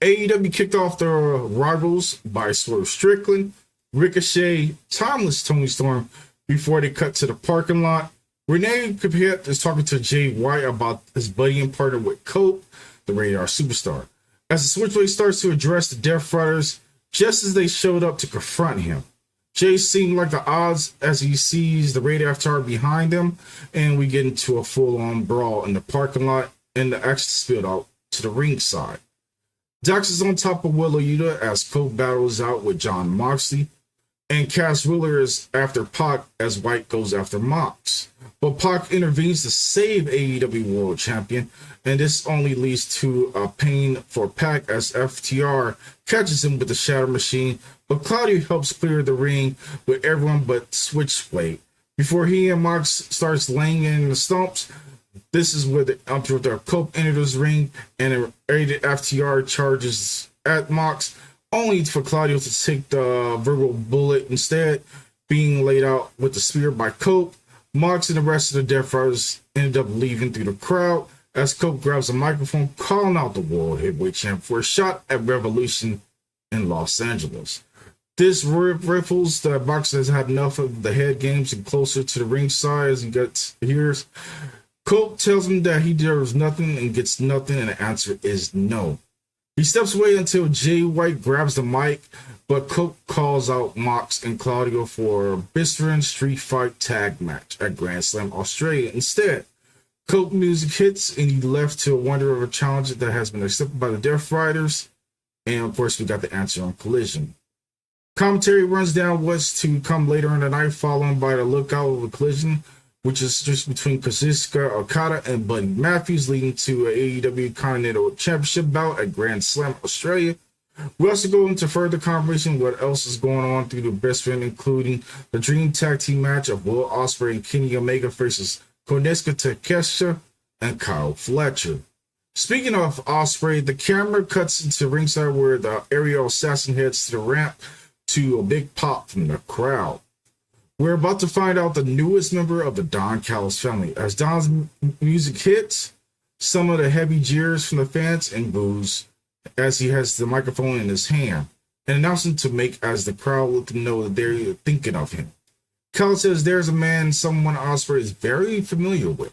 AEW kicked off the rivals by Swerve Strickland, Ricochet, Timeless Toni Storm before they cut to the parking lot. Renee Capiet is talking to Jay White about his buddy and partner with Cope, the Radar Superstar. As the Switchblade starts to address the Death Riders, just as they showed up to confront him, Jay seemed like the odds as he sees the Radar Tower behind him, and we get into a full-on brawl in the parking lot, and the action spilled out to the ringside. Dax is on top of Willa Yuta as Cope battles out with John Moxley, and Cass Wheeler is after Pac as White goes after Mox. But Pac intervenes to save AEW World Champion, and this only leads to a pain for Pac as FTR catches him with the Shatter Machine, but Claudio helps clear the ring with everyone but Switchblade. Before he and Mox starts laying in the stumps, this is where the Cope enters the ring, and a rated FTR charges at Mox, only for Claudio to take the verbal bullet instead, being laid out with the spear by Cope. Mox and the rest of the Death Riders ended up leaving through the crowd as Cope grabs a microphone, calling out the World Heavyweight Champ for a shot at Revolution in Los Angeles. This riffles that Mox has had enough of the head games and closer to the ringside as he gets hears. Cope tells him that he deserves nothing and gets nothing, and the answer is no. He steps away until Jay White grabs the mic, but Cope calls out Mox and Claudio for a Bisping Street Fight tag match at Grand Slam Australia instead. Cope music hits, and he left to wonder of a challenge that has been accepted by the Death Riders, and of course we got the answer on Collision. Commentary runs down what's to come later in the night, followed by the lookout of a collision, which is just between Kazuchika Okada and Buddy Matthews, leading to an AEW Continental Championship bout at Grand Slam Australia. We also go into further conversation what else is going on through the best friend, including the Dream Tag Team match of Will Ospreay and Kenny Omega versus Konosuke Takeshita and Kyle Fletcher. Speaking of Ospreay, the camera cuts into ringside where the aerial assassin heads to the ramp to a big pop from the crowd. We're about to find out the newest member of the Don Callis family. As Don's music hits, some of the heavy jeers from the fans and boos as he has the microphone in his hand, an announcement to make as the crowd let them know that they're thinking of him. Callis says there's a man someone Ospreay is very familiar with,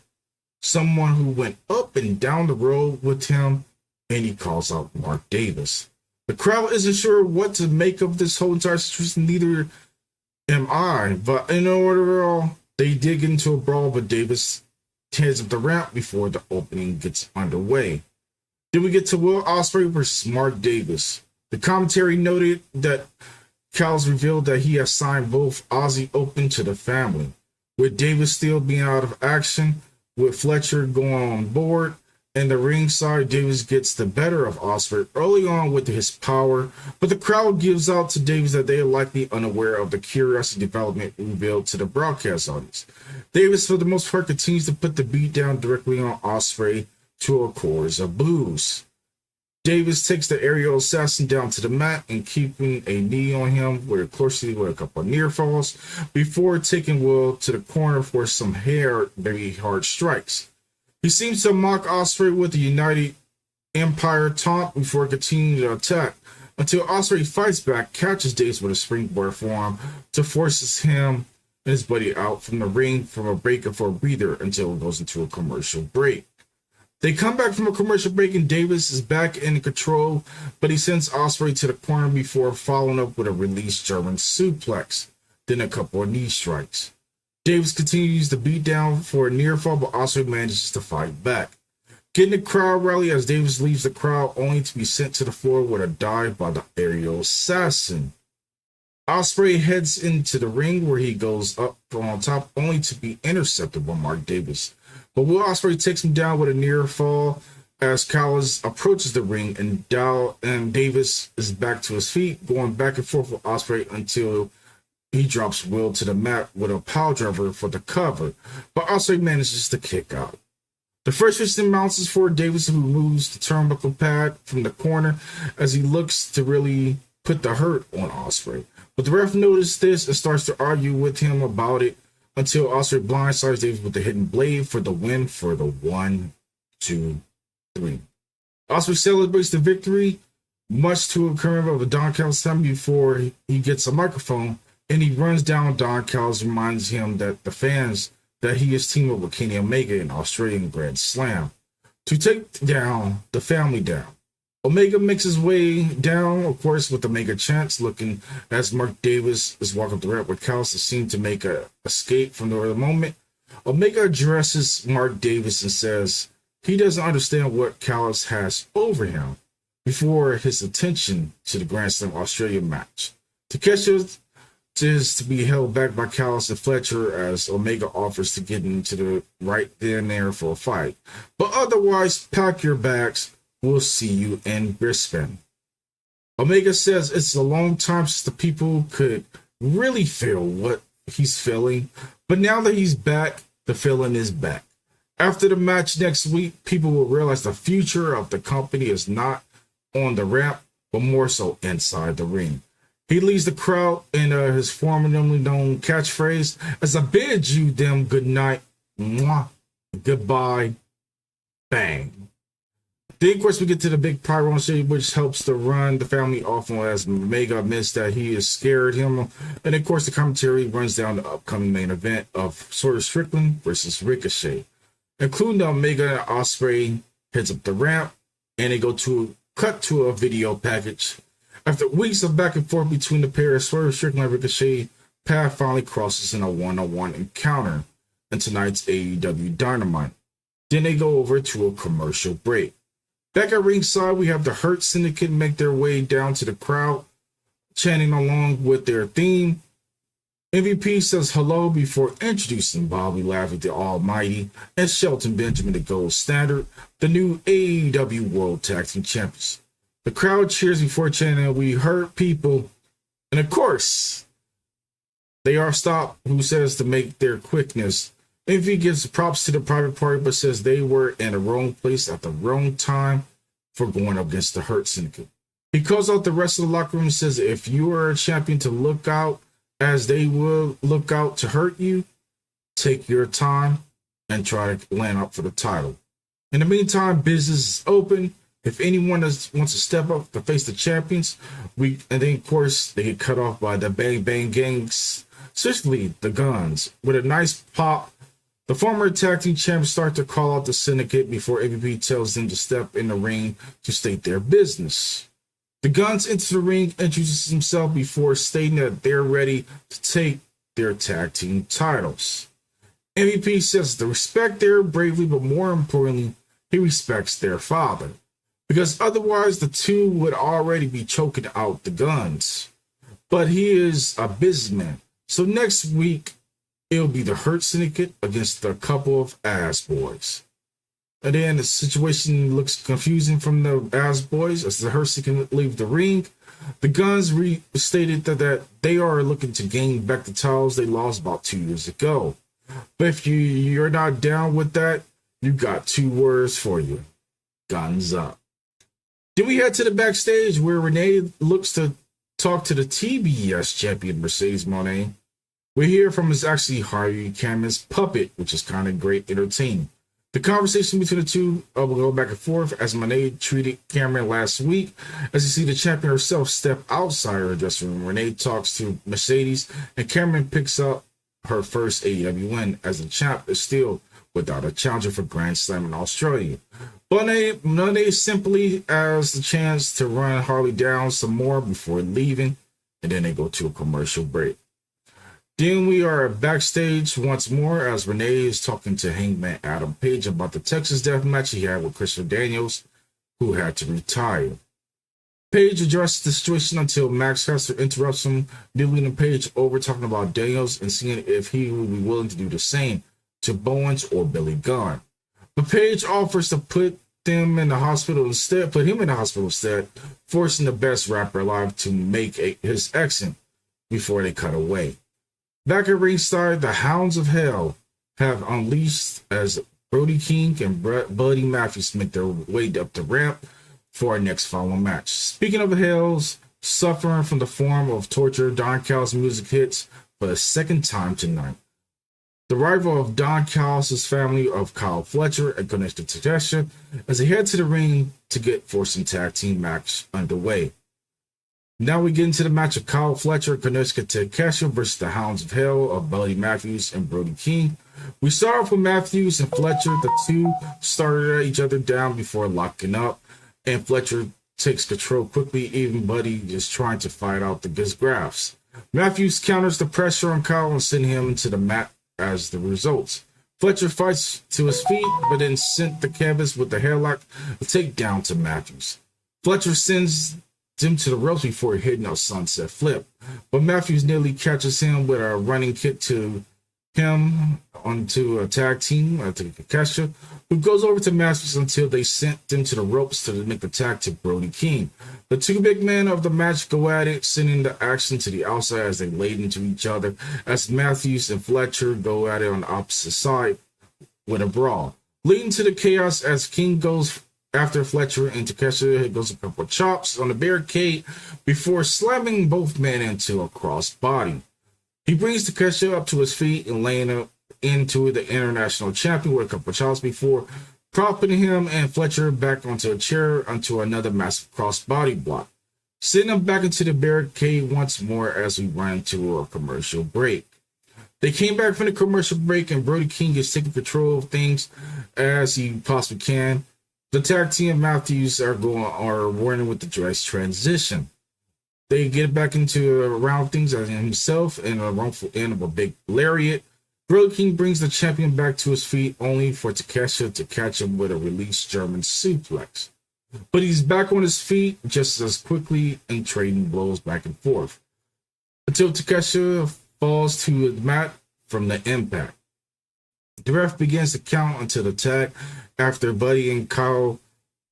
someone who went up and down the road with him, and he calls out Mark Davis. The crowd isn't sure what to make of this whole entire situation, neither am I, but in order, they dig into a brawl, but Davis heads up the ramp before the opening gets underway. Then we get to Will Ospreay versus Mark Davis. The commentary noted that Callis revealed that he has signed both Aussie Open to the family, with Davis still being out of action, with Fletcher going on board. And the ringside, Davis gets the better of Ospreay early on with his power, but the crowd gives out to Davis that they are likely unaware of the curiosity development revealed to the broadcast audience. Davis, for the most part, continues to put the beat down directly on Ospreay to a chorus of boos. Davis takes the aerial assassin down to the mat and keeping a knee on him with a couple of near falls before taking Will to the corner for some very hard strikes. He seems to mock Ospreay with the United Empire taunt before continuing to attack, until Ospreay fights back, catches Davis with a springboard forearm to forces him and his buddy out from the ring from a break for a breather until it goes into a commercial break. They come back from a commercial break and Davis is back in control, but he sends Ospreay to the corner before following up with a released German suplex, then a couple of knee strikes. Davis continues to beat down for a near fall, but Ospreay manages to fight back. Getting the crowd rally as Davis leaves the crowd, only to be sent to the floor with a dive by the aerial assassin. Ospreay heads into the ring where he goes up from on top, only to be intercepted by Mark Davis. But Will Ospreay takes him down with a near fall as Callis approaches the ring, and Davis is back to his feet, going back and forth with Ospreay until he drops Will to the mat with a pile driver for the cover, but Ospreay manages to kick out. The first piston bounces for Davis, who moves the turnbuckle pad from the corner as he looks to really put the hurt on Ospreay. But the ref notices this and starts to argue with him about it until Ospreay blindsides Davis with the hidden blade for the win for the 1, 2, 3. Ospreay celebrates the victory much to a curve of a Don Callis time before he gets a microphone, and he runs down Don Callis, reminds him that the fans that he is teaming up with Kenny Omega in Australian Grand Slam to take down the family down. Omega makes his way down, of course, with Omega chants, looking as Mark Davis is walking up the ramp with Callis to seem to make a escape from the moment. Omega addresses Mark Davis and says he doesn't understand what Callis has over him before his attention to the Grand Slam Australia match. Takeshita is to be held back by Callis and Fletcher as Omega offers to get into the right then and there for a fight. But otherwise, pack your bags. We'll see you in Brisbane. Omega says it's a long time since the people could really feel what he's feeling, but now that he's back, the feeling is back. After the match next week, people will realize the future of the company is not on the ramp, but more so inside the ring. He leads the crowd in his formerly known catchphrase as I bid you them good night, mwah, goodbye, bang. Then, of course, we get to the big pyro on stage, which helps to run the family off as Omega admits that he has scared him. And, of course, the commentary runs down the upcoming main event of Strickland versus Ricochet, including Omega and Ospreay heads up the ramp, and they go to cut to a video package. After weeks of back and forth between the pair, Strickland and Ricochet path finally crosses in a one-on-one encounter in tonight's AEW Dynamite. Then they go over to a commercial break. Back at ringside, we have the Hurt Syndicate make their way down to the crowd, chanting along with their theme. MVP says hello before introducing Bobby Lashley the Almighty and Shelton Benjamin the Gold Standard, the new AEW World Tag Team Champions. The crowd cheers before chanting, "We hurt people." And of course, they are stopped, who says to make their quickness. MVP gives props to the private party, but says they were in the wrong place at the wrong time for going up against the Hurt Syndicate. He calls out the rest of the locker room and says, if you are a champion to look out as they will look out to hurt you, take your time and try to land up for the title. In the meantime, business is open. If anyone wants to step up to face the champions, and then of course they get cut off by the Bang Bang Gangs, especially the Guns. With a nice pop, the former tag team champions start to call out the Syndicate before MVP tells them to step in the ring to state their business. The Guns enter the ring, introduces himself before stating that they're ready to take their tag team titles. MVP says to respect their bravery, but more importantly, he respects their father, because otherwise the two would already be choking out the Guns. But he is a businessman, so next week it'll be the Hurt Syndicate against a couple of Ass Boys. And then the situation looks confusing from the Ass Boys as the Hurt Syndicate leave the ring. The Guns stated that they are looking to gain back the titles they lost about 2 years ago. But if you're not down with that, you got two words for you: guns up. Then we head to the backstage where Renee looks to talk to the TBS champion Mercedes Moné. We hear from is actually Harvey Cameron's puppet, which is kind of great entertaining. The conversation between the two will go back and forth as Monet treated Cameron last week. As you see the champion herself step outside her dressing room, Renee talks to Mercedes, and Cameron picks up her first AEW win as the champ is still without a challenger for Grand Slam in Australia. Monet simply has the chance to run Harley down some more before leaving, and then they go to a commercial break. Then we are backstage once more as Renee is talking to Hangman Adam Page about the Texas Death match he had with Christopher Daniels, who had to retire. Page addresses the situation until Max Caster interrupts him, leading Page over talking about Daniels and seeing if he would be willing to do the same to Bowens or Billy Gunn. But Page offers to put him in the hospital instead, forcing the best rapper alive to make his exit before they cut away. Back at ringside, the Hounds of Hell have unleashed as Brody King and Buddy Matthews make their way up the ramp for our next following match. Speaking of the Hells, suffering from the form of torture, Don Callis' music hits for the second time tonight. The rival of Don Callis' family of Kyle Fletcher and Konosuke Takeshita, as they head to the ring to get for some tag team match underway. Now we get into the match of Kyle Fletcher, Konosuke Takeshita versus the Hounds of Hell of Buddy Matthews and Brody King. We start off with Matthews and Fletcher. The two started each other down before locking up, and Fletcher takes control quickly, even Buddy is trying to fight out the good grabs. Matthews counters the pressure on Kyle and sends him into the mat as the result. Fletcher fights to his feet, but then sent the canvas with the hairlock, a takedown to Matthews. Fletcher sends him to the ropes before hitting a sunset flip, but Matthews nearly catches him with a running kick to him onto a tag team, to Takeshita, who goes over to Matthews until they sent him to the ropes to make the tag to Brody King. The two big men of the match go at it, sending the action to the outside as they laid into each other, as Matthews and Fletcher go at it on the opposite side with a brawl, leading to the chaos as King goes after Fletcher and Takeshita goes a couple of chops on the barricade before slamming both men into a crossbody. He brings Takeshita up to his feet and laying him into the international champion with a couple of chops before propping him and Fletcher back onto a chair onto another massive crossbody block, sending him back into the barricade once more as we run into a commercial break. They came back from the commercial break and Brody King is taking control of things as he possibly can. The tag team Matthews are warning with the dress transition. They get back into around things as himself and a wrongful end of a big lariat. Brody King brings the champion back to his feet only for Takeshita to catch him with a released German suplex. But he's back on his feet just as quickly and trading blows back and forth until Takeshita falls to the mat from the impact. The ref begins to count until the tag after Buddy and Kyle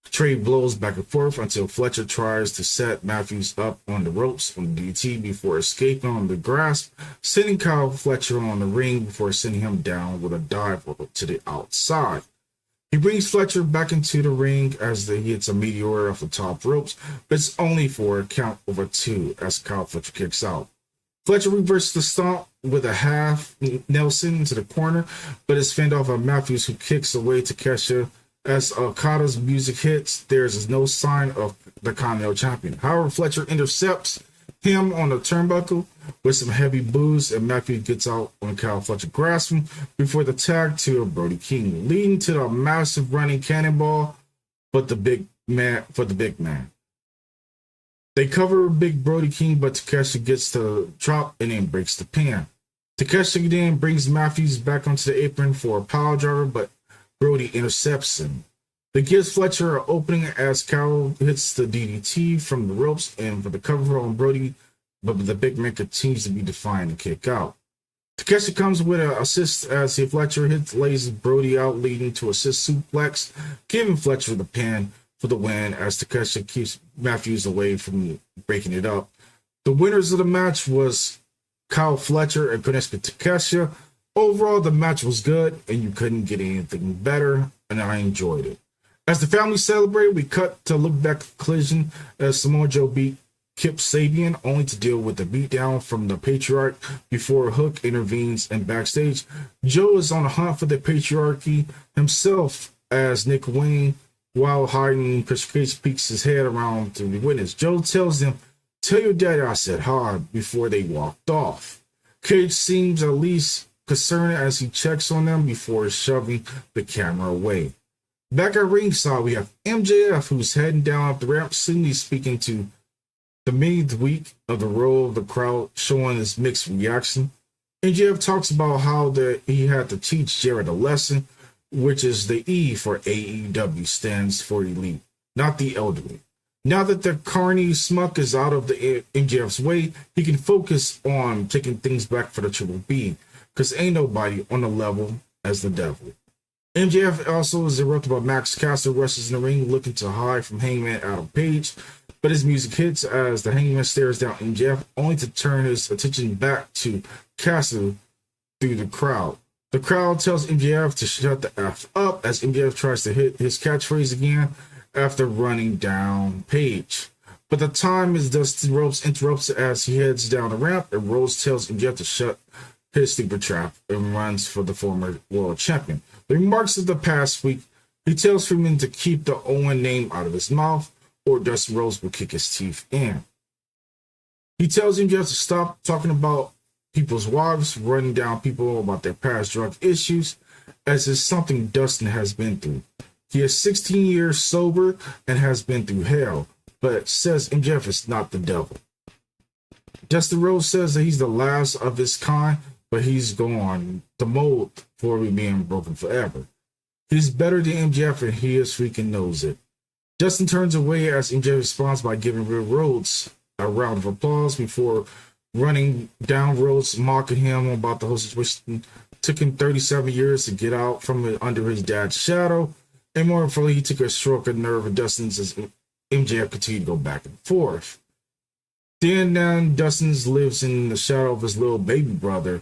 trade blows back and forth until Fletcher tries to set Matthews up on the ropes on the DT before escaping on the grasp, sending Kyle Fletcher on the ring before sending him down with a dive to the outside. He brings Fletcher back into the ring as he hits a meteor off the top ropes, but it's only for a count over 2 as Kyle Fletcher kicks out. Fletcher reverses the stomp with a half Nelson into the corner, but is fended off by Matthews, who kicks away to Takeshita. As Okada's music hits, there is no sign of the Continental Champion. However, Fletcher intercepts him on the turnbuckle with some heavy boos, and Matthews gets out when Kyle Fletcher grasps him before the tag to Brody King, leading to the massive running cannonball, but the big man. They cover Big Brody King, but Takeshita gets the drop and then breaks the pin. Takeshita then brings Matthews back onto the apron for a power driver, but Brody intercepts him. They gives Fletcher an opening as Kyle hits the DDT from the ropes and for the cover on Brody, but the big man continues to be defiant and kick out. Takeshita comes with an assist as Fletcher lays Brody out, leading to assist suplex, giving Fletcher the pin for the win as Takeshita keeps Matthews away from breaking it up. The winners of the match was Kyle Fletcher and Konosuke Takeshita. Overall, the match was good, and you couldn't get anything better, and I enjoyed it. As the family celebrated, we cut to look back at Collision as Samoa Joe beat Kip Sabian, only to deal with the beatdown from the Patriarch before Hook intervenes, and backstage, Joe is on a hunt for the Patriarchy himself as Nick Wayne, while hiding, Chris Cage peeks his head around to the witness. Joe tells them, "Tell your daddy I said hi," before they walked off. Cage seems at least concerned as he checks on them before shoving the camera away. Back at ringside, we have MJF, who's heading down up the ramp, Sydney speaking to the midweek of the role of the crowd, showing his mixed reaction. MJF talks about how he had to teach Jared a lesson, which is the E for AEW stands for elite, not the elderly. Now that the carny smuck is out of the MJF's way, he can focus on taking things back for the Triple B, because ain't nobody on the level as the devil. MJF also is interrupted by Max Caster rushes in the ring looking to hide from Hangman Adam Page, but his music hits as the Hangman stares down MJF, only to turn his attention back to Caster through the crowd. The crowd tells MJF to shut the F up as MJF tries to hit his catchphrase again after running down Page. But the time is Dusty Rhodes interrupts as he heads down the ramp, and Rhodes tells MJF to shut his stupid trap and runs for the former world champion. The remarks of the past week, He tells Freeman to keep the Owen name out of his mouth, or Dustin Rhodes will kick his teeth in. He tells him just to stop talking about people's wives, running down people about their past drug issues, as it's something Dustin has been through. He is 16 years sober and has been through hell, but says MJF is not the devil. Dustin Rhodes says that he's the last of his kind, but he's gone. The mold for being broken forever. He's better than MJF, and he is freaking knows it. Dustin turns away as MJF responds by giving Real Rhodes a round of applause before running down Rhodes, mocking him about the whole situation. Took him 37 years to get out from under his dad's shadow, and more importantly, he took a stroke of nerve of Dustin's as MJF continued to go back and forth. Then Dustin lives in the shadow of his little baby brother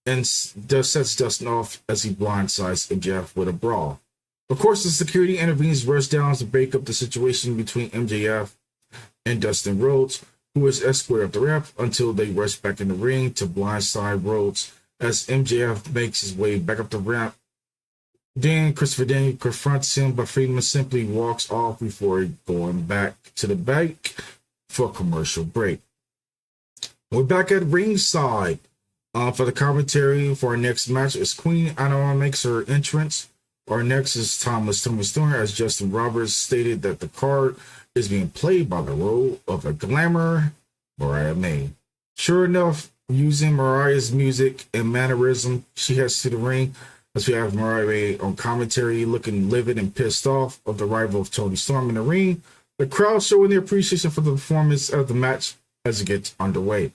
and sets Dustin off as he blindsides MJF with a brawl. Of course, the security intervenes, rush down to break up the situation between MJF and Dustin Rhodes, who is escorted up the ramp until they rush back in the ring to blindside Rhodes as MJF makes his way back up the ramp. Then Christopher Daniel confronts him, but Freeman simply walks off before going back to the back for a commercial break. We're back at ringside for the commentary for our next match as Queen Aminata makes her entrance. Our next is Timeless Toni Storm, as Justin Roberts stated that the card is being played by the role of a glamour Mariah May. Sure enough, using Mariah's music and mannerism, she heads to the ring as we have Mariah May on commentary looking livid and pissed off of the arrival of Toni Storm in the ring. The crowd showing their appreciation for the performance of the match as it gets underway.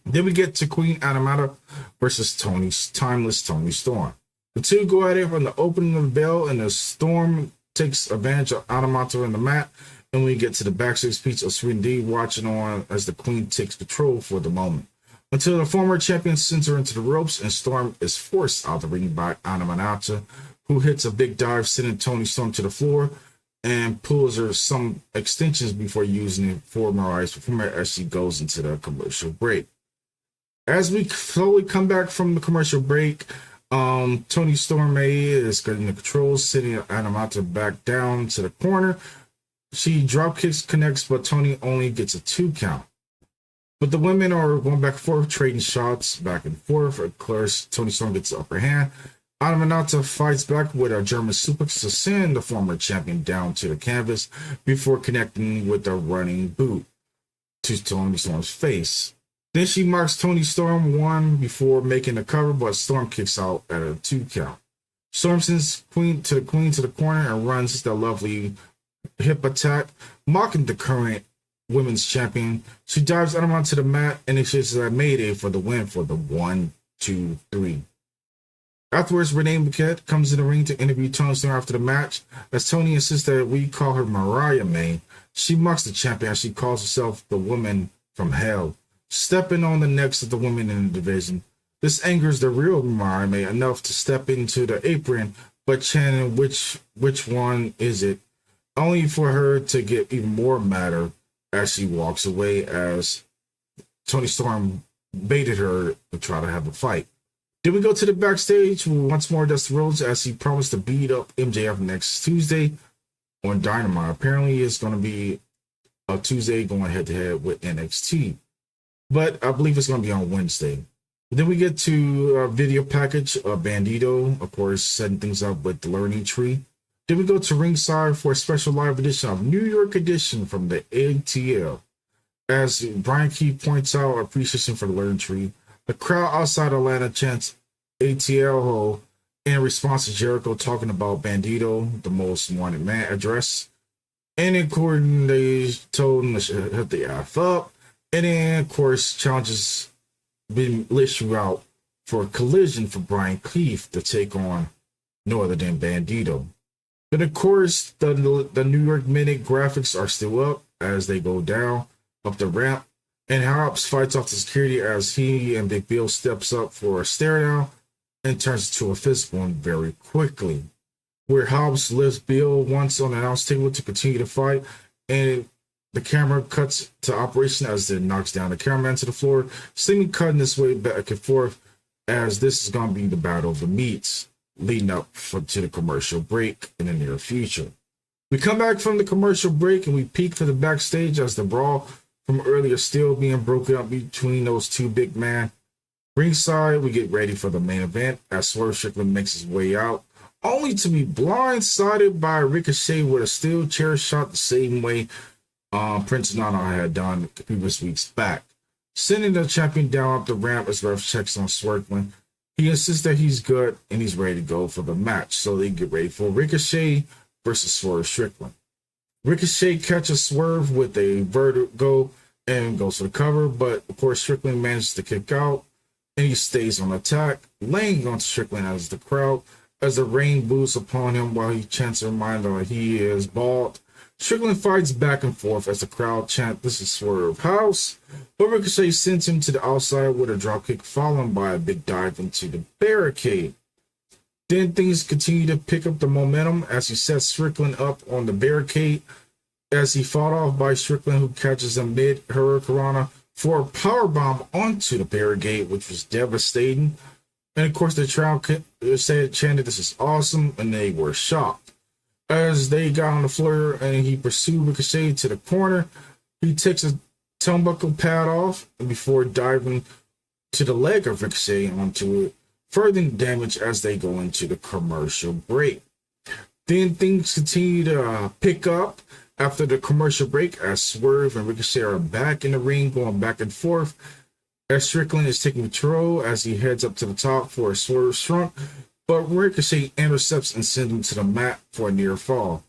Then we get to Queen Aminata versus Timeless Toni Storm. The two go at it from the opening of the bell, and the Storm takes advantage of Aminata in the mat. And we get to the backstage speech of Sweet D watching on as the Queen takes control for the moment. Until the former champion sends her into the ropes, and Storm is forced out of the ring by Aminata, who hits a big dive, sending Toni Storm to the floor and pulls her some extensions before using it for Mariah's performance as she goes into the commercial break. As we slowly come back from the commercial break, Toni Storm is getting the controls, sending Aminata back down to the corner. She drop kicks, connects, but Toni only gets a 2 count. But the women are going back and forth, trading shots back and forth. Of course, Toni Storm gets the upper hand. Aminata fights back with a German suplex to send the former champion down to the canvas before connecting with a running boot to Toni Storm's face. Then she marks Toni Storm 1 before making the cover, but Storm kicks out at a 2 count. Storm sends Queen to the corner and runs the lovely hip attack, mocking the current women's champion. She dives out onto the mat and initiates a Mayday for the win for the 1, 2, 3. Afterwards, Renee Paquette comes in the ring to interview Toni Storm after the match. As Toni insists that we call her Mariah May, she mocks the champion as she calls herself the woman from hell, stepping on the necks of the women in the division. This angers the real Mariah May enough to step into the apron, but chanting which one is it, only for her to get even more madder as she walks away as Toni Storm baited her to try to have a fight. Then we go to the backstage once more Dustin Rhodes as he promised to beat up MJF next Tuesday on Dynamite. Apparently it's going to be a Tuesday going head to head with NXT, but I believe it's going to be on Wednesday. Then we get to a video package of Bandito, of course, setting things up with the Learning Tree. Then we go to ringside for a special live edition of New York edition from the ATL. As Brian Keith points out appreciation for the Learning Tree, the crowd outside Atlanta chants ATL in response to Jericho talking about Bandito, the most wanted man address. And in court, they told him to shut the F up. And then, of course, challenges been listed out for a collision for Brian Keith to take on no other than Bandito. But of course, the New York Minute graphics are still up as they go down up the ramp. And Hobbs fights off the security as he and Big Bill steps up for a stare down and turns to a fist bump very quickly. Where Hobbs lifts Bill once on the announce table to continue to fight, and the camera cuts to operation as it knocks down the cameraman to the floor, seemingly cutting this way back and forth as this is going to be the battle of the meats. leading up to the commercial break in the near future. We come back from the commercial break and we peek to the backstage as the brawl from earlier still being broken up between those two big men. Ringside, we get ready for the main event as Swerve Strickland makes his way out, only to be blindsided by Ricochet with a steel chair shot the same way Prince Nana had done previous weeks back. Sending the champion down up the ramp as Ref checks on Strickland. He insists that he's good and he's ready to go for the match, so they get ready for Ricochet versus Swerve Strickland. Ricochet catches Swerve with a vertigo and goes for the cover, but of course Strickland manages to kick out and he stays on attack, laying on Strickland as the crowd, as the rain boos upon him while he chants a reminder that he is bald. Strickland fights back and forth as the crowd chant, "This is Swerve House," but Ricochet sends him to the outside with a dropkick followed by a big dive into the barricade. Then things continue to pick up the momentum as he sets Strickland up on the barricade as he fought off by Strickland, who catches him mid-hurricanrana for a powerbomb onto the barricade, which was devastating. And of course, the crowd chanted, "This is awesome," and they were shocked. As they got on the floor and he pursued Ricochet to the corner, he takes a turnbuckle pad off before diving to the leg of Ricochet onto it, furthering damage as they go into the commercial break. Then things continue to pick up after the commercial break as Swerve and Ricochet are back in the ring going back and forth as Strickland is taking control as he heads up to the top for a Swerve Shrunk, but Ricochet intercepts and sends him to the mat for a near fall.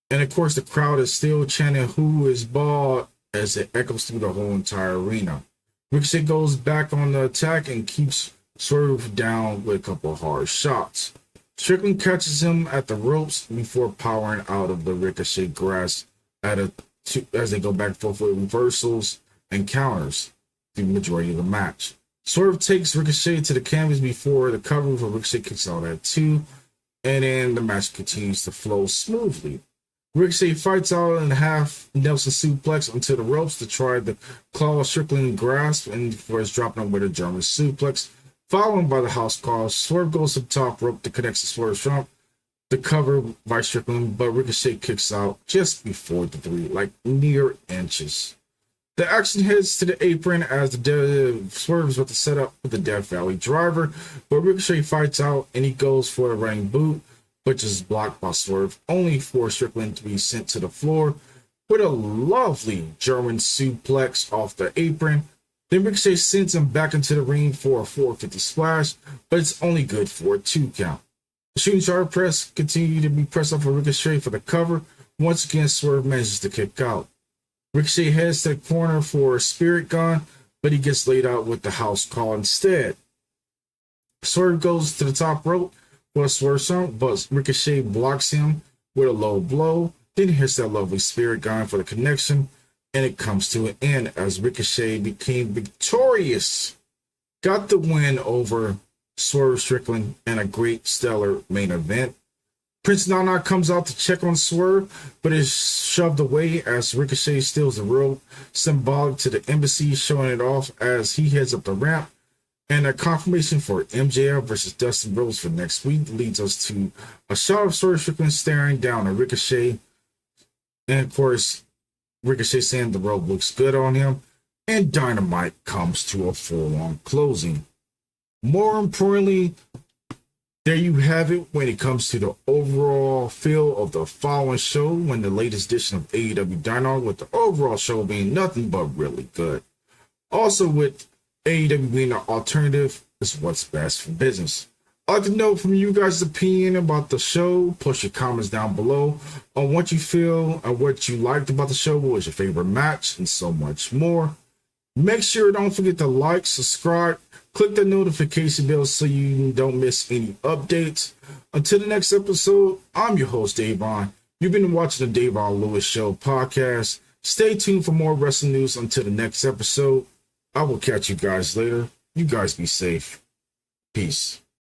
And of course the crowd is still chanting "Who is bald?" as it echoes through the whole entire arena. Ricochet goes back on the attack and keeps Swerve down with a couple of hard shots. Strickland catches him at the ropes before powering out of the Ricochet grasp as they go back and forth with reversals and counters the majority of the match. Swerve takes Ricochet to the canvas before the cover for Ricochet kicks out at 2, and then the match continues to flow smoothly. Ricochet fights out in half Nelson suplex onto the ropes to try to claw Strickland grasp, and before it's dropping him with a German suplex, followed by the house call. Swerve goes to the top rope to connect the Swerve Trump, the cover by Strickland, but Ricochet kicks out just before the 3, like mere inches. The action heads to the apron as the Swerve is about to set up with the Death Valley driver, but Ricochet fights out and he goes for a running boot, which is blocked by Swerve, only for Strickland to be sent to the floor with a lovely German suplex off the apron. Then Ricochet sends him back into the ring for a 450 splash, but it's only good for a 2 count. The shooting star press continue to be pressed up for Ricochet for the cover. Once again, Swerve manages to kick out. Ricochet heads to the corner for a spirit gun, but he gets laid out with the house call instead. Swerve goes to the top rope for a Swerve stomp, but Ricochet blocks him with a low blow. Then he hits that lovely spirit gun for the connection, and it comes to an end as Ricochet became victorious. Got the win over Swerve Strickland in a great stellar main event. Prince Nana comes out to check on Swerve, but is shoved away as Ricochet steals the rope, symbolic to the embassy, showing it off as he heads up the ramp. And a confirmation for MJF versus Dustin Rhodes for next week leads us to a shot of Swerve Strickland staring down at Ricochet. And of course, Ricochet saying the rope looks good on him. And Dynamite comes to a full-on closing. More importantly, there you have it when it comes to the overall feel of the following show when the latest edition of AEW Dynamite, with the overall show being nothing but really good. Also with AEW being the alternative is what's best for business. I'd like to know from you guys' opinion about the show. Post your comments down below on what you feel and what you liked about the show, what was your favorite match, and so much more. Make sure don't forget to like, subscribe, click the notification bell so you don't miss any updates. Until the next episode, I'm your host, DaVon. You've been watching the DaVon Lewis Show podcast. Stay tuned for more wrestling news until the next episode. I will catch you guys later. You guys be safe. Peace.